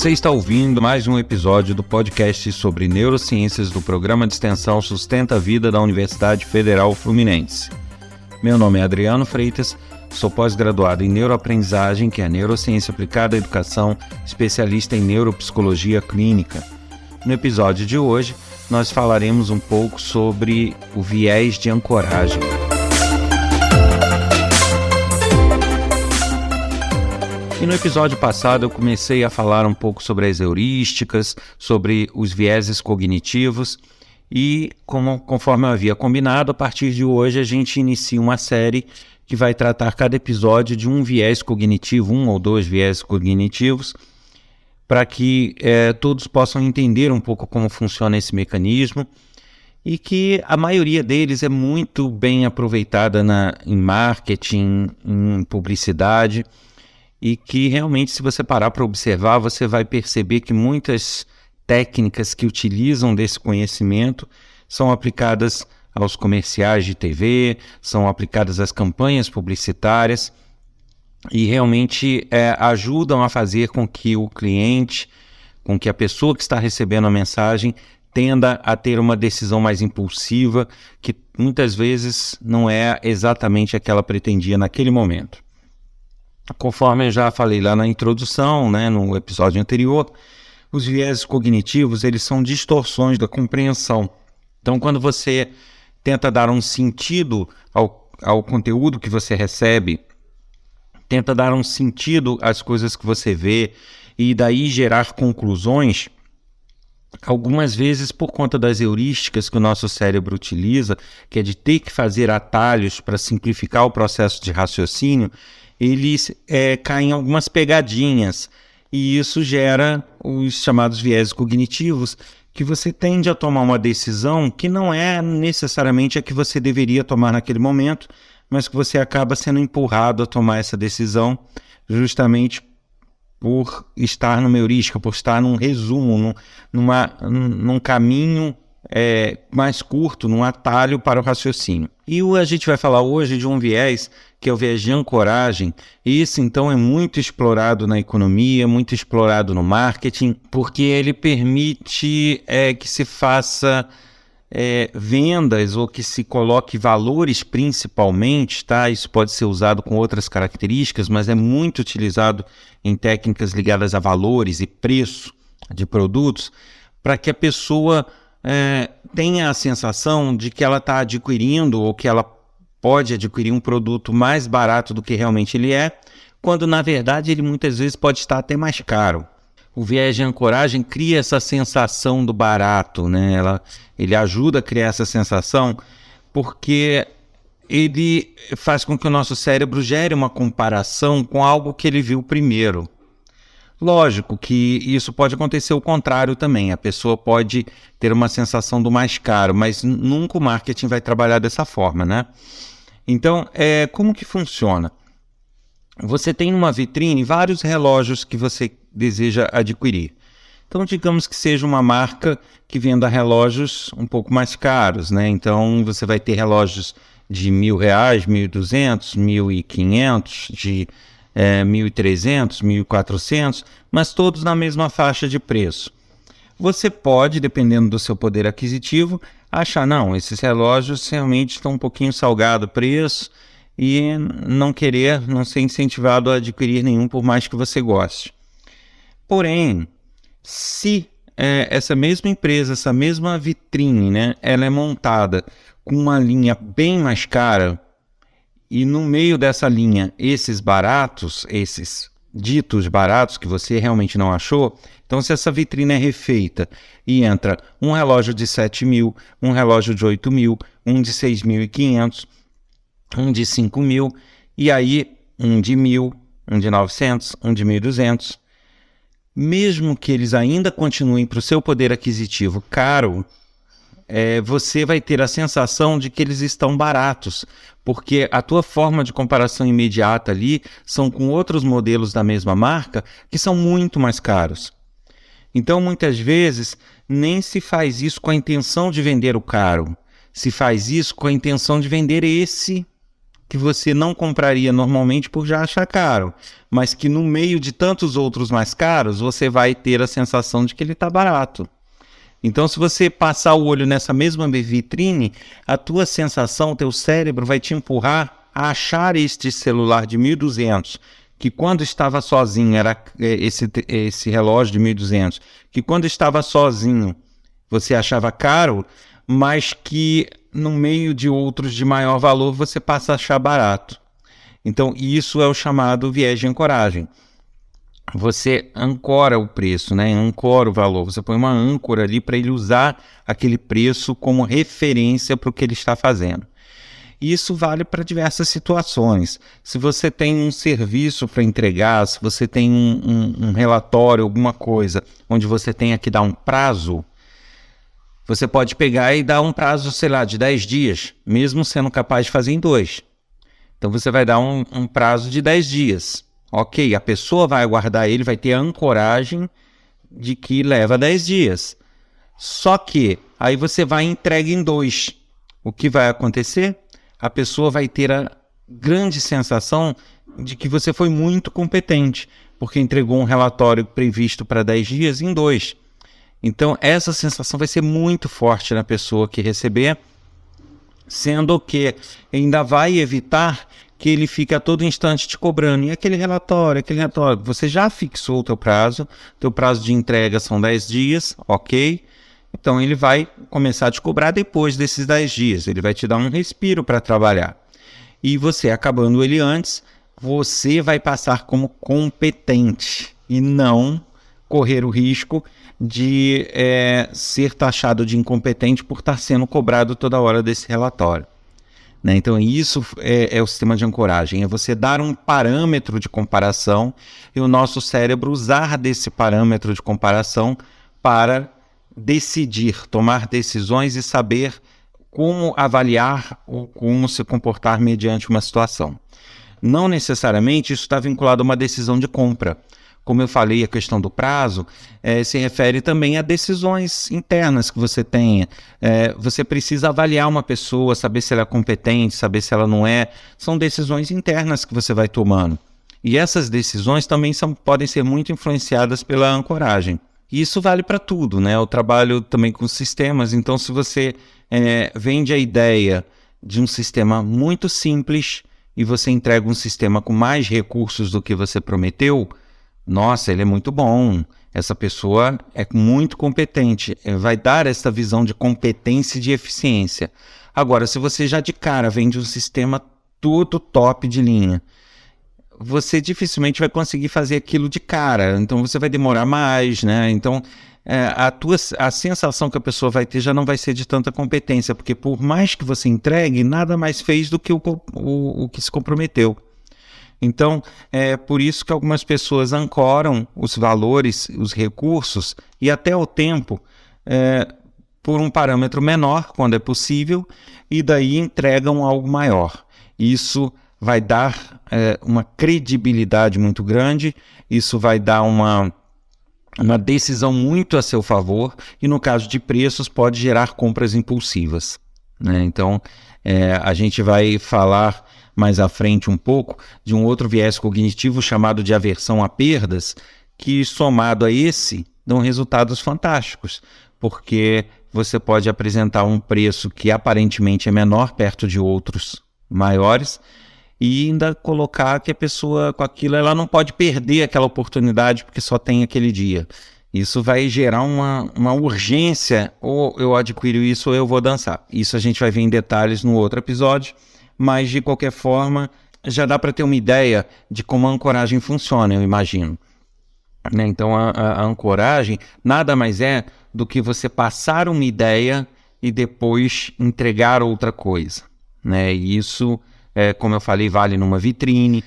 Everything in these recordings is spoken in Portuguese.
Você está ouvindo mais um episódio do podcast sobre neurociências do Programa de Extensão Sustenta a Vida da Universidade Federal Fluminense. Meu nome é Adriano Freitas, sou pós-graduado em neuroaprendizagem, que é a neurociência aplicada à educação, especialista em neuropsicologia clínica. No episódio de hoje, nós falaremos um pouco sobre o viés de ancoragem. E no episódio passado eu comecei a falar um pouco sobre as heurísticas, sobre os vieses cognitivos e, conforme eu havia combinado, a partir de hoje a gente inicia uma série que vai tratar cada episódio de um viés cognitivo, um ou dois viéses cognitivos, para que todos possam entender um pouco como funciona esse mecanismo e que a maioria deles é muito bem aproveitada em marketing, em publicidade, e que realmente, se você parar para observar, você vai perceber que muitas técnicas que utilizam desse conhecimento são aplicadas aos comerciais de TV, são aplicadas às campanhas publicitárias e realmente ajudam a fazer com que o cliente, com que a pessoa que está recebendo a mensagem tenda a ter uma decisão mais impulsiva, que muitas vezes não é exatamente a que ela pretendia naquele momento. Conforme eu já falei lá na introdução, no episódio anterior, os vieses cognitivos eles são distorções da compreensão. Então, quando você tenta dar um sentido ao conteúdo que você recebe, tenta dar um sentido às coisas que você vê e daí gerar conclusões, algumas vezes por conta das heurísticas que o nosso cérebro utiliza, que é de ter que fazer atalhos para simplificar o processo de raciocínio, eles caem em algumas pegadinhas e isso gera os chamados vieses cognitivos, que você tende a tomar uma decisão que não é necessariamente a que você deveria tomar naquele momento, mas que você acaba sendo empurrado a tomar essa decisão justamente por estar numa heurística, por estar num resumo, num caminho mais curto, num atalho para o raciocínio. E a gente vai falar hoje de um viés que é o viés de ancoragem. Esse então é muito explorado na economia, muito explorado no marketing, porque ele permite que se faça vendas ou que se coloque valores principalmente, tá? Isso pode ser usado com outras características, mas é muito utilizado em técnicas ligadas a valores e preço de produtos, para que a pessoa tenha a sensação de que ela está adquirindo ou que ela pode adquirir um produto mais barato do que realmente ele é, quando na verdade ele muitas vezes pode estar até mais caro. O viés de ancoragem cria essa sensação do barato, ele ajuda a criar essa sensação porque ele faz com que o nosso cérebro gere uma comparação com algo que ele viu primeiro. Lógico que isso pode acontecer o contrário também, a pessoa pode ter uma sensação do mais caro, mas nunca o marketing vai trabalhar dessa forma, Então, como que funciona? Você tem numa vitrine vários relógios que você deseja adquirir. Então, digamos que seja uma marca que venda relógios um pouco mais caros, Então, você vai ter relógios de R$1.000, R$1.200, R$1.500, de R$1.300, R$1.400, mas todos na mesma faixa de preço. Você pode, dependendo do seu poder aquisitivo, achar, não, esses relógios realmente estão um pouquinho salgado o preço e não ser incentivado a adquirir nenhum, por mais que você goste. Porém, se essa mesma empresa, essa mesma vitrine, ela é montada com uma linha bem mais cara, e no meio dessa linha, esses baratos, esses ditos baratos que você realmente não achou, então se essa vitrine é refeita e entra um relógio de 7.000, um relógio de 8.000, um de 6.500, um de 5.000, e aí um de 1.000, um de 900, um de 1.200, mesmo que eles ainda continuem para o seu poder aquisitivo caro, você vai ter a sensação de que eles estão baratos, porque a tua forma de comparação imediata ali são com outros modelos da mesma marca que são muito mais caros. Então, muitas vezes, nem se faz isso com a intenção de vender o caro, se faz isso com a intenção de vender esse que você não compraria normalmente por já achar caro, mas que no meio de tantos outros mais caros, você vai ter a sensação de que ele está barato. Então, se você passar o olho nessa mesma vitrine, a tua sensação, o teu cérebro vai te empurrar a achar este celular de 1.200, que quando estava sozinho, era esse relógio de 1.200, que quando estava sozinho você achava caro, mas que no meio de outros de maior valor você passa a achar barato. Então, isso é o chamado viés de ancoragem. Você ancora o preço, né? Ancora o valor. Você põe uma âncora ali para ele usar aquele preço como referência para o que ele está fazendo. Isso vale para diversas situações. Se você tem um serviço para entregar, se você tem um relatório, alguma coisa, onde você tenha que dar um prazo, você pode pegar e dar um prazo, sei lá, de 10 dias, mesmo sendo capaz de fazer em 2. Então você vai dar um prazo de 10 dias. Ok, a pessoa vai aguardar ele, vai ter a ancoragem de que leva 10 dias. Só que aí você vai e entrega em 2. O que vai acontecer? A pessoa vai ter a grande sensação de que você foi muito competente, porque entregou um relatório previsto para 10 dias em 2. Então, essa sensação vai ser muito forte na pessoa que receber, sendo que ainda vai evitar que ele fique a todo instante te cobrando. E aquele relatório, você já fixou o teu prazo de entrega são 10 dias, ok? Então ele vai começar a te cobrar depois desses 10 dias, ele vai te dar um respiro para trabalhar. E você acabando ele antes, você vai passar como competente e não correr o risco de ser taxado de incompetente por estar sendo cobrado toda hora desse relatório. Então isso é o sistema de ancoragem, é você dar um parâmetro de comparação e o nosso cérebro usar desse parâmetro de comparação para decidir, tomar decisões e saber como avaliar ou como se comportar mediante uma situação. Não necessariamente isso está vinculado a uma decisão de compra. Como eu falei, a questão do prazo se refere também a decisões internas que você tenha. Você precisa avaliar uma pessoa, saber se ela é competente, saber se ela não é. São decisões internas que você vai tomando. E essas decisões também podem ser muito influenciadas pela ancoragem. E isso vale para tudo, né? Eu trabalho também com sistemas, então se você vende a ideia de um sistema muito simples e você entrega um sistema com mais recursos do que você prometeu, nossa, ele é muito bom, essa pessoa é muito competente, vai dar essa visão de competência e de eficiência. Agora, se você já de cara vende um sistema tudo top de linha, você dificilmente vai conseguir fazer aquilo de cara, então você vai demorar mais, né? Então, a sensação que a pessoa vai ter já não vai ser de tanta competência, porque por mais que você entregue, nada mais fez do que o que se comprometeu. Então, é por isso que algumas pessoas ancoram os valores, os recursos e até o tempo por um parâmetro menor, quando é possível, e daí entregam algo maior. Isso vai dar uma credibilidade muito grande, isso vai dar uma decisão muito a seu favor e, no caso de preços, pode gerar compras impulsivas, né? Então, a gente vai falar mais à frente um pouco de um outro viés cognitivo chamado de aversão a perdas, que somado a esse dão resultados fantásticos, porque você pode apresentar um preço que aparentemente é menor perto de outros maiores e ainda colocar que a pessoa com aquilo ela não pode perder aquela oportunidade porque só tem aquele dia. Isso vai gerar uma urgência, ou eu adquiro isso ou eu vou dançar. Isso a gente vai ver em detalhes no outro episódio, mas de qualquer forma já dá para ter uma ideia de como a ancoragem funciona, eu imagino. Né? Então a ancoragem nada mais é do que você passar uma ideia e depois entregar outra coisa, né? E isso, como eu falei, vale numa vitrine.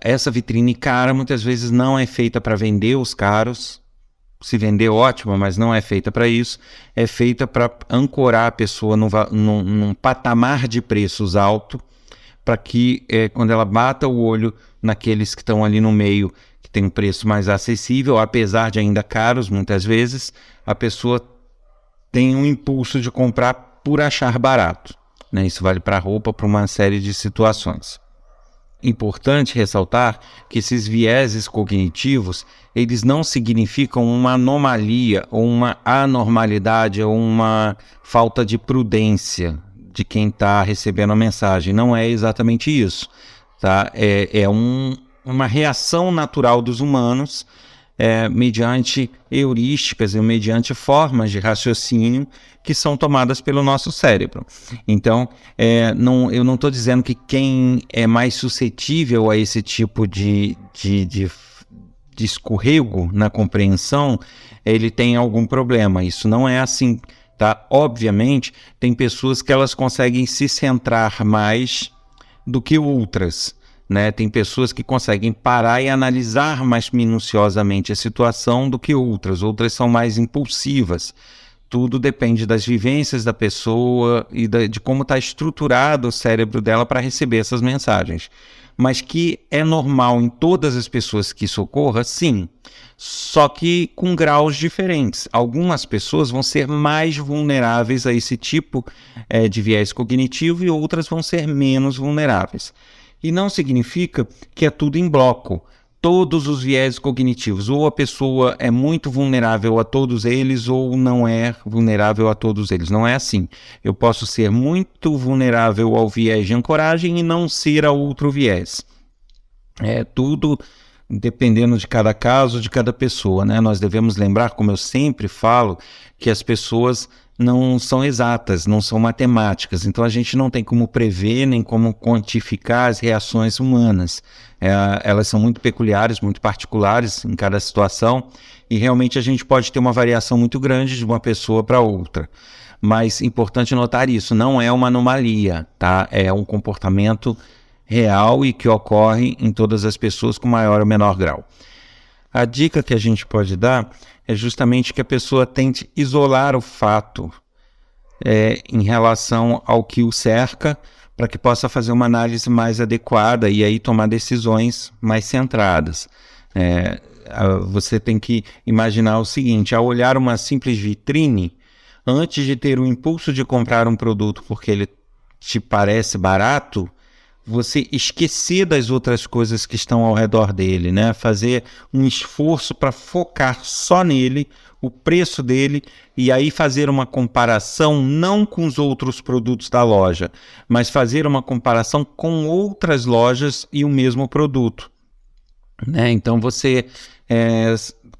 Essa vitrine cara muitas vezes não é feita para vender os caros. Se vender, ótimo, mas não é feita para isso. É feita para ancorar a pessoa num patamar de preços alto, para que quando ela bata o olho naqueles que estão ali no meio, que tem um preço mais acessível, apesar de ainda caros muitas vezes, a pessoa tem um impulso de comprar por achar barato. né? Isso vale para roupa, para uma série de situações. Importante ressaltar que esses vieses cognitivos, eles não significam uma anomalia ou uma anormalidade ou uma falta de prudência de quem está recebendo a mensagem. Não é exatamente isso, tá? É uma reação natural dos humanos mediante heurísticas e mediante formas de raciocínio que são tomadas pelo nosso cérebro. Então, eu não estou dizendo que quem é mais suscetível a esse tipo de escorrego na compreensão, ele tem algum problema. Isso não é assim, tá? Obviamente, tem pessoas que elas conseguem se centrar mais do que outras, né? Tem pessoas que conseguem parar e analisar mais minuciosamente a situação do que outras. Outras são mais impulsivas. Tudo depende das vivências da pessoa e de como está estruturado o cérebro dela para receber essas mensagens. Mas que é normal em todas as pessoas que isso ocorra, sim. Só que com graus diferentes. Algumas pessoas vão ser mais vulneráveis a esse tipo de viés cognitivo e outras vão ser menos vulneráveis. E não significa que é tudo em bloco. Todos os viés cognitivos, ou a pessoa é muito vulnerável a todos eles, ou não é vulnerável a todos eles. Não é assim. Eu posso ser muito vulnerável ao viés de ancoragem e não ser a outro viés. É tudo dependendo de cada caso, de cada pessoa, né? Nós devemos lembrar, como eu sempre falo, que as pessoas não são exatas, não são matemáticas, então a gente não tem como prever nem como quantificar as reações humanas. Elas são muito peculiares, muito particulares em cada situação e realmente a gente pode ter uma variação muito grande de uma pessoa para outra. Mas é importante notar isso, não é uma anomalia, tá? É um comportamento real e que ocorre em todas as pessoas com maior ou menor grau. A dica que a gente pode dar é justamente que a pessoa tente isolar o fato em relação ao que o cerca, para que possa fazer uma análise mais adequada e aí tomar decisões mais centradas. Você tem que imaginar o seguinte: ao olhar uma simples vitrine, antes de ter o impulso de comprar um produto porque ele te parece barato, você esquecer das outras coisas que estão ao redor dele, né? Fazer um esforço para focar só nele, o preço dele, e aí fazer uma comparação não com os outros produtos da loja, mas fazer uma comparação com outras lojas e o mesmo produto, né? Então você,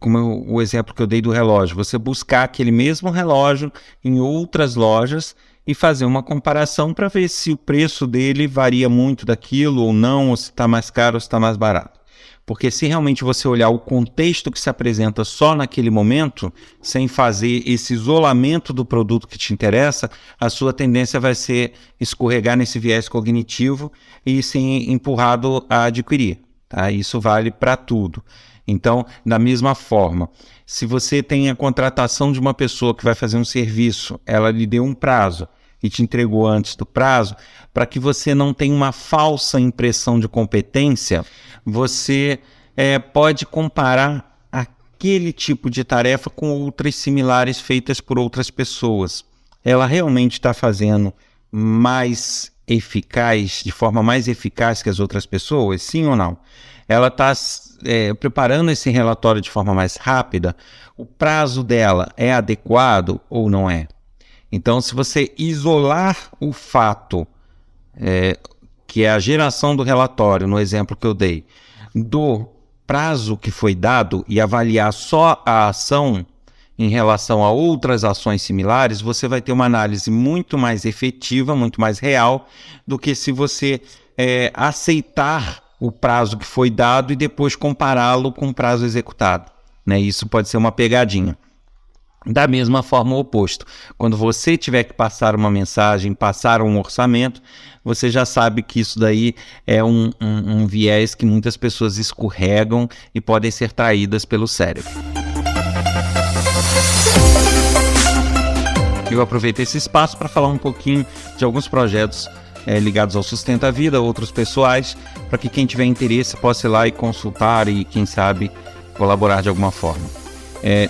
como o exemplo que eu dei do relógio, você buscar aquele mesmo relógio em outras lojas e fazer uma comparação para ver se o preço dele varia muito daquilo ou não, ou se está mais caro ou se está mais barato. Porque se realmente você olhar o contexto que se apresenta só naquele momento, sem fazer esse isolamento do produto que te interessa, a sua tendência vai ser escorregar nesse viés cognitivo e ser empurrado a adquirir. Tá? Isso vale para tudo. Então, da mesma forma, se você tem a contratação de uma pessoa que vai fazer um serviço, ela lhe deu um prazo e te entregou antes do prazo, para que você não tenha uma falsa impressão de competência, você pode comparar aquele tipo de tarefa com outras similares feitas por outras pessoas. Ela realmente está fazendo mais eficaz, de forma mais eficaz que as outras pessoas? Sim ou não? Ela está preparando esse relatório de forma mais rápida? O prazo dela é adequado ou não é? Então, se você isolar o fato, que é a geração do relatório, no exemplo que eu dei, do prazo que foi dado e avaliar só a ação em relação a outras ações similares, você vai ter uma análise muito mais efetiva, muito mais real, do que se você aceitar o prazo que foi dado e depois compará-lo com o prazo executado, né? Isso pode ser uma pegadinha. Da mesma forma, o oposto. Quando você tiver que passar uma mensagem, passar um orçamento, você já sabe que isso daí é um viés que muitas pessoas escorregam e podem ser traídas pelo cérebro. Eu aproveitei esse espaço para falar um pouquinho de alguns projetos ligados ao Sustenta a Vida, outros pessoais, para que quem tiver interesse possa ir lá e consultar e, quem sabe, colaborar de alguma forma.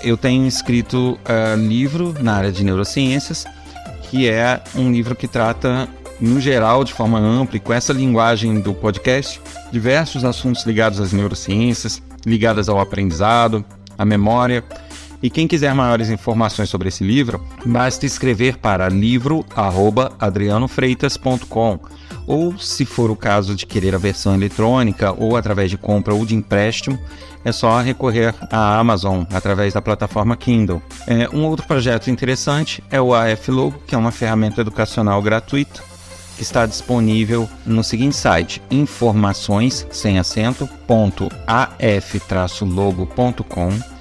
Eu tenho escrito livro na área de neurociências, que é um livro que trata no geral, de forma ampla e com essa linguagem do podcast, diversos assuntos ligados às neurociências, ligadas ao aprendizado, à memória. E quem quiser maiores informações sobre esse livro, basta escrever para livro@adrianofreitas.com, ou, se for o caso de querer a versão eletrônica ou através de compra ou de empréstimo, é só recorrer à Amazon através da plataforma Kindle. Um outro projeto interessante é o AF-Logo, que é uma ferramenta educacional gratuita que está disponível no seguinte site: informações.af-logo.com,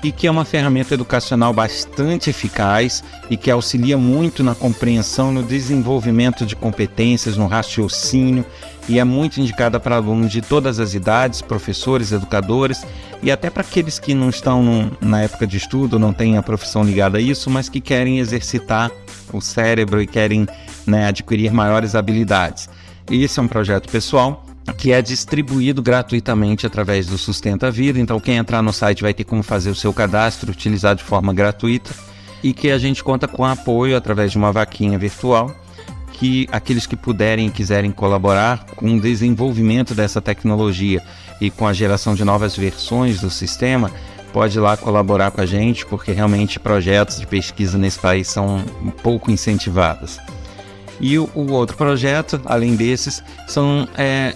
e que é uma ferramenta educacional bastante eficaz e que auxilia muito na compreensão e no desenvolvimento de competências, no raciocínio, e é muito indicada para alunos de todas as idades, professores, educadores, e até para aqueles que não estão na época de estudo, não têm a profissão ligada a isso, mas que querem exercitar o cérebro e querem, adquirir maiores habilidades. Esse é um projeto pessoal que é distribuído gratuitamente através do Sustenta Vida. Então quem entrar no site vai ter como fazer o seu cadastro, utilizar de forma gratuita, e que a gente conta com apoio através de uma vaquinha virtual, que aqueles que puderem e quiserem colaborar com o desenvolvimento dessa tecnologia e com a geração de novas versões do sistema, pode ir lá colaborar com a gente, porque realmente projetos de pesquisa nesse país são um pouco incentivados. E o outro projeto, além desses, são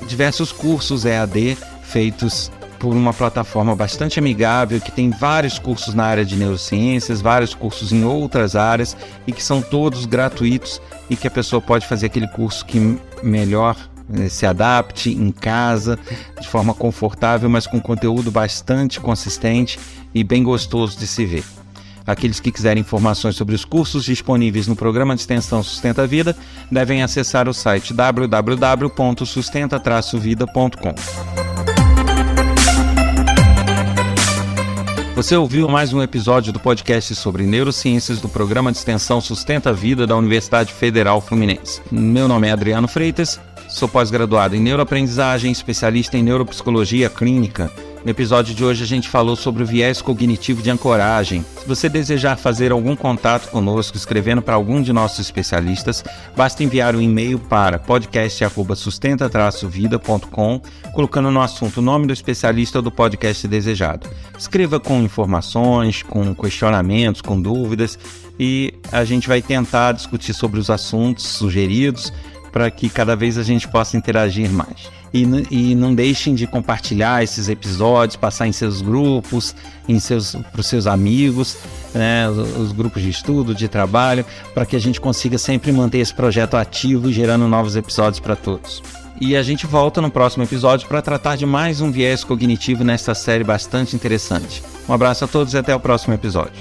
diversos cursos EAD feitos por uma plataforma bastante amigável, que tem vários cursos na área de neurociências, vários cursos em outras áreas, e que são todos gratuitos, e que a pessoa pode fazer aquele curso que melhor se adapte em casa, de forma confortável, mas com conteúdo bastante consistente e bem gostoso de se ver. Aqueles que quiserem informações sobre os cursos disponíveis no programa de extensão Sustenta Vida devem acessar o site www.sustenta-vida.com. Você ouviu mais um episódio do podcast sobre neurociências do programa de extensão Sustenta Vida da Universidade Federal Fluminense. Meu nome é Adriano Freitas, sou pós-graduado em neuroaprendizagem, especialista em neuropsicologia clínica. No episódio de hoje a gente falou sobre o viés cognitivo de ancoragem. Se você desejar fazer algum contato conosco escrevendo para algum de nossos especialistas, basta enviar um e-mail para podcast@sustenta-vida.com, colocando no assunto o nome do especialista ou do podcast desejado. Escreva com informações, com questionamentos, com dúvidas, e a gente vai tentar discutir sobre os assuntos sugeridos para que cada vez a gente possa interagir mais. E não deixem de compartilhar esses episódios, passar em seus grupos, para os seus amigos, os grupos de estudo, de trabalho, para que a gente consiga sempre manter esse projeto ativo e gerando novos episódios para todos. E a gente volta no próximo episódio para tratar de mais um viés cognitivo nessa série bastante interessante. Um abraço a todos e até o próximo episódio.